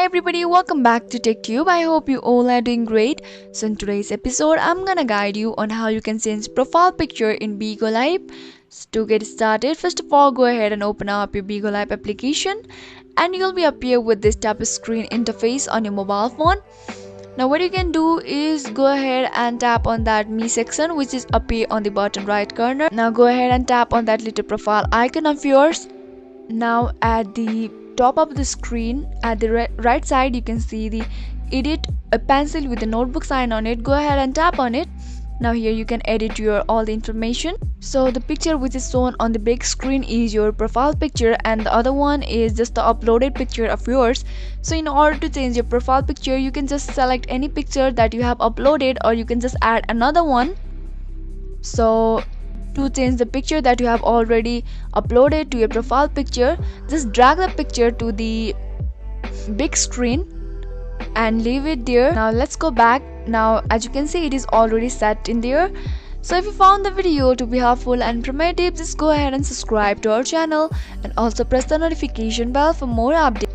Everybody, welcome back to TechTube. I hope you all are doing great. So in today's episode, I'm gonna guide you on how you can change profile picture in Bigo Live. So to get started, first of all, go ahead and open up your Bigo Live application, and you'll be appear with this type of screen interface on your mobile phone. Now what you can do is go ahead and tap on that me section, which is appear on the bottom right corner. Now go ahead and tap on that little profile icon of yours. Now at the top of the screen at the right side, you can see the edit a pencil with a notebook sign on it. Go ahead and tap on it. Now here you can edit your all the information. So the picture which is shown on the big screen is your profile picture, and the other one is just the uploaded picture of yours. So in order to change your profile picture, you can just select any picture that you have uploaded, or you can just add another one. So to change the picture that you have already uploaded to your profile picture, just drag the picture to the big screen and leave it there. Now let's go back. Now as you can see, it is already set in there. So if you found the video to be helpful and informative, just go ahead and subscribe to our channel and also press the notification bell for more updates.